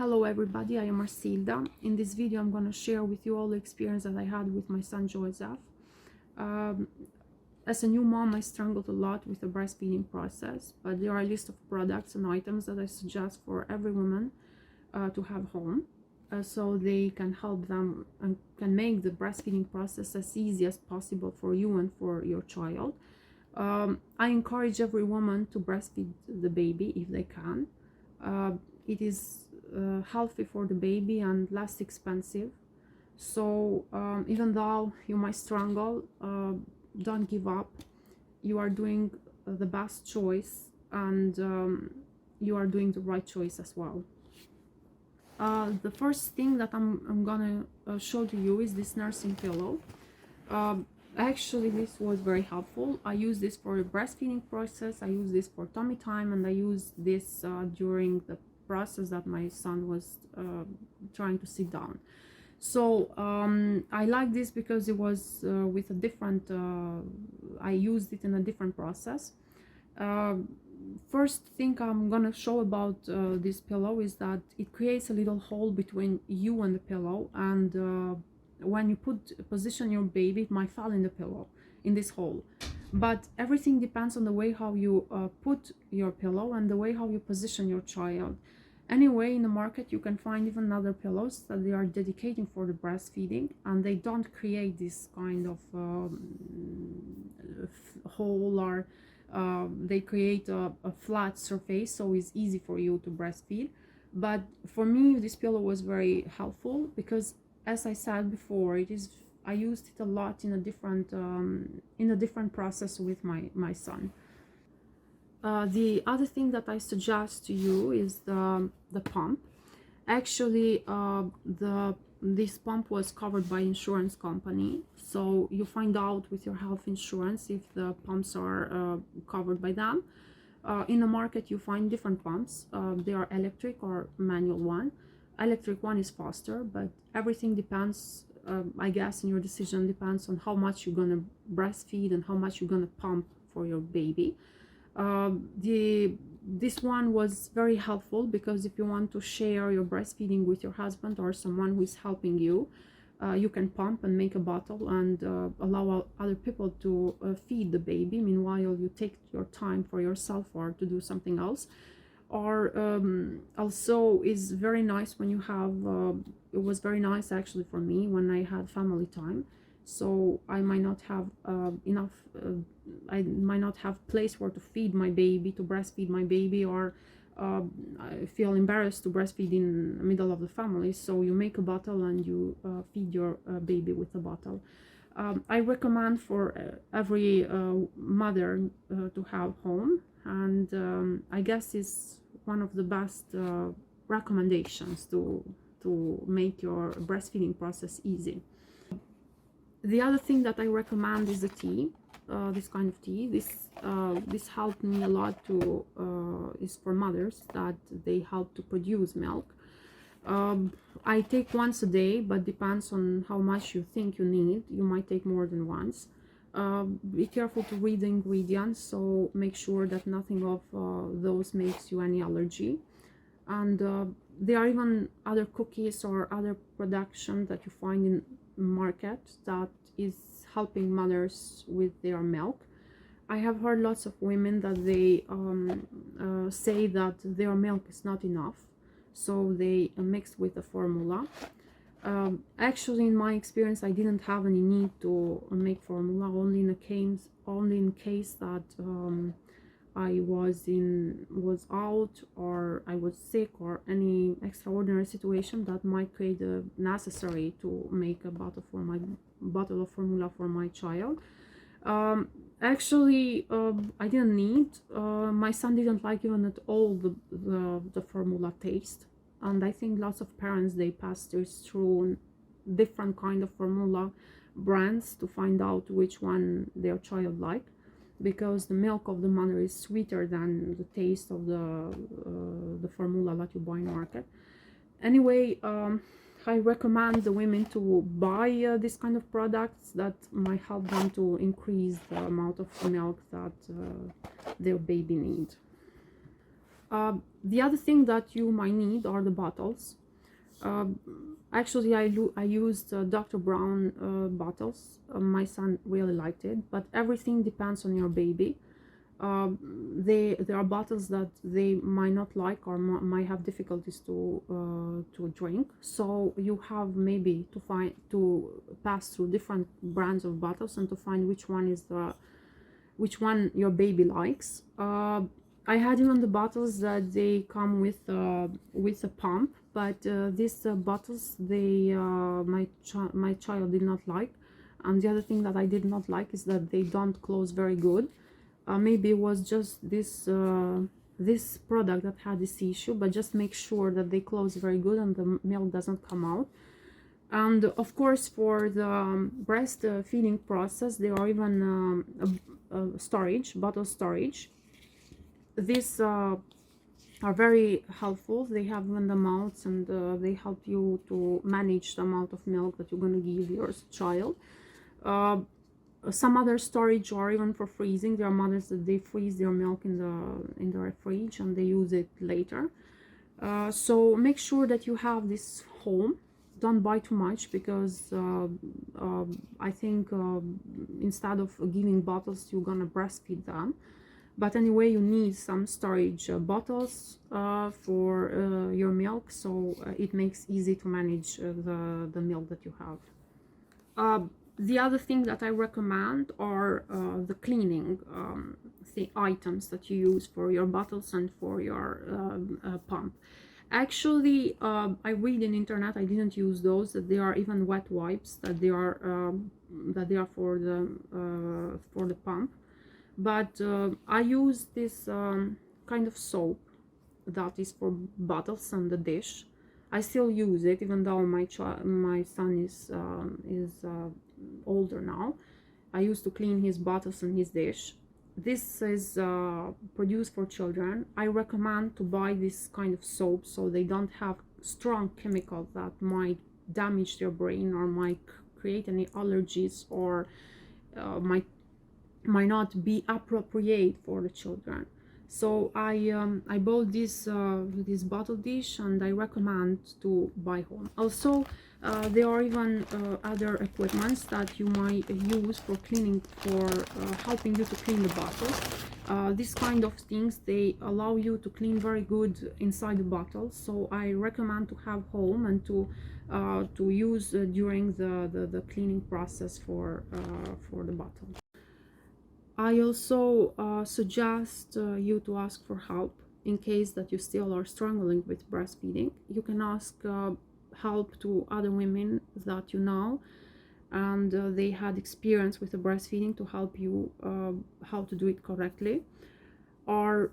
Hello everybody, I am Marsilda. In this video I'm going to share with you all the experience that I had with my son Joseph. Um, as a new mom, I struggled a lot with the breastfeeding process, but there are a list of products and items that I suggest for every woman to have home, so they can help them and can make the breastfeeding process as easy as possible for you and for your child. I encourage every woman to breastfeed the baby if they can. It is healthy for the baby and less expensive. So even though you might struggle, don't give up. You are doing the best choice, and you are doing the right choice as well. The first thing that I'm gonna show to you is this nursing pillow. Actually, this was very helpful. I use this for the breastfeeding process, I use this for tummy time, and I use this during the process that my son was trying to sit down. So I like this because it was with a different I used it in a different process. First thing I'm gonna show about this pillow is that it creates a little hole between you and the pillow, and when you position your baby, it might fall in the pillow, in this hole. But everything depends on the way how you put your pillow and the way how you position your child. Anyway, in the market you can find even other pillows that they are dedicating for the breastfeeding, and they don't create this kind of hole, or they create a flat surface, so it's easy for you to breastfeed. But for me, this pillow was very helpful because, as I said before, I used it a lot in a different process with my son. The other thing that I suggest to you is the pump. Actually, this pump was covered by insurance company, so you find out with your health insurance if the pumps are covered by them. In the market you find different pumps. They are electric or manual one. Electric one is faster, but everything depends, I guess, in your decision depends on how much you're gonna breastfeed and how much you're gonna pump for your baby. This one was very helpful because if you want to share your breastfeeding with your husband or someone who is helping you, you can pump and make a bottle and allow other people to feed the baby. Meanwhile, you take your time for yourself or to do something else. Or also is very nice when you have it was very nice actually for me when I had family time, so I might not have I might not have place where to feed my baby, to breastfeed my baby, or I feel embarrassed to breastfeed in the middle of the family, so you make a bottle and you feed your baby with a bottle. I recommend for every mother to have home, and I guess it's one of the best recommendations to make your breastfeeding process easy. The other thing that I recommend is the tea, this kind of tea. This helped me a lot to is for mothers that they help to produce milk. I take once a day, but depends on how much you think you need. You might take more than once. Be careful to read the ingredients, so make sure that nothing of those makes you any allergy. And there are even other cookies or other production that you find in market that is helping mothers with their milk. I have heard lots of women that they say that their milk is not enough, so they mix with the formula. Actually, in my experience, I didn't have any need to make formula, only in case that I was out, or I was sick, or any extraordinary situation that might create the necessary to make a bottle of formula for my child. Actually, I didn't need. My son didn't like even at all the formula taste, and I think lots of parents, they pass this through different kind of formula brands to find out which one their child like, because the milk of the mother is sweeter than the taste of the formula that you buy in market. Anyway, I recommend the women to buy this kind of products that might help them to increase the amount of milk that their baby needs. The other thing that you might need are the bottles. Actually, I used Dr. Brown bottles. My son really liked it, but everything depends on your baby. There are bottles that they might not like or might have difficulties to drink. So you have maybe to pass through different brands of bottles and to find which one your baby likes. I had even the bottles that they come with a pump, but these bottles my child did not like. And the other thing that I did not like is that they don't close very good. Maybe it was just this product that had this issue, but just make sure that they close very good and the milk doesn't come out. And of course, for the breastfeeding process, there are even bottle storage. These are very helpful. They have even the amounts, and they help you to manage the amount of milk that you're going to give your child. Some other storage or even for freezing. There are mothers that they freeze their milk in the fridge and they use it later. So make sure that you have this home. Don't buy too much, because I think instead of giving bottles, you're gonna breastfeed them. But anyway, you need some storage bottles for your milk, so it makes easy to manage the milk that you have. The other thing that I recommend are the cleaning the items that you use for your bottles and for your pump. Actually, I read in internet, I didn't use those, that there are even wet wipes that they are for the pump. But I use this kind of soap that is for bottles and the dish. I still use it even though my son is older now. I used to clean his bottles and his dish. This is produced for children. I recommend to buy this kind of soap so they don't have strong chemicals that might damage their brain or might create any allergies or might not be appropriate for the children. So I bought this bottle dish, and I recommend to buy home. Also, there are even other equipments that you might use for cleaning, for helping you to clean the bottles. These kind of things, they allow you to clean very good inside the bottle. So I recommend to have home and to use during the cleaning process for the bottle. I also suggest you to ask for help in case that you still are struggling with breastfeeding. You can ask help to other women that you know, and they had experience with the breastfeeding, to help you how to do it correctly. Or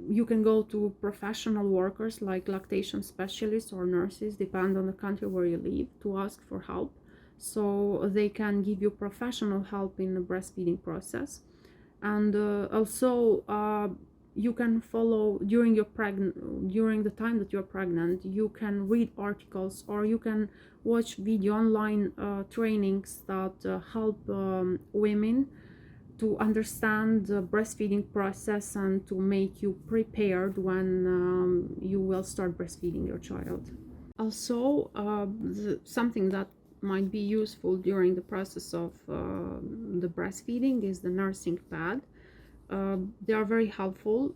you can go to professional workers like lactation specialists or nurses, depend on the country where you live, to ask for help, so they can give you professional help in the breastfeeding process. And also you can follow during the time that you're pregnant. You can read articles, or you can watch video online trainings that help women to understand the breastfeeding process and to make you prepared when you will start breastfeeding your child. Also, something that might be useful during the process of the breastfeeding is the nursing pad. They are very helpful.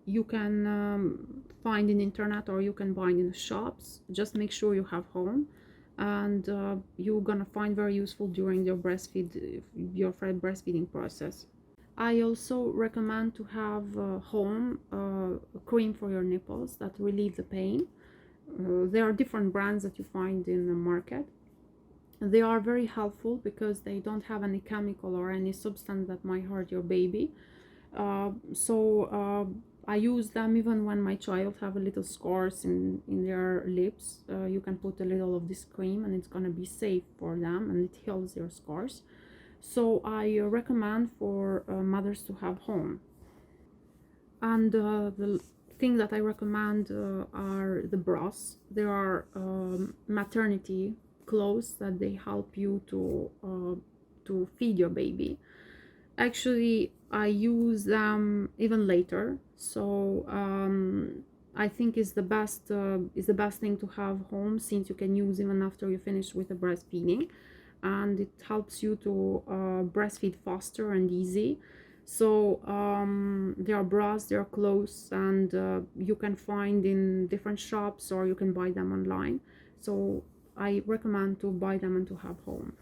You can find in internet, or you can buy in the shops. Just make sure you have home, and you're gonna find very useful during your breastfeeding process. I also recommend to have home cream for your nipples that relieve the pain. There are different brands that you find in the market. They are very helpful because they don't have any chemical or any substance that might hurt your baby. I use them even when my child have a little scars in their lips. You can put a little of this cream, and it's gonna be safe for them, and it heals their scars. So I recommend for mothers to have home. And the thing that I recommend are the bras. There are maternity clothes that they help you to feed your baby. Actually, I use them even later. So I think is the best thing to have home, since you can use even after you finish with the breastfeeding, and it helps you to breastfeed faster and easy. So there are bras, there are clothes, and you can find in different shops, or you can buy them online. So I recommend to buy them and to have home.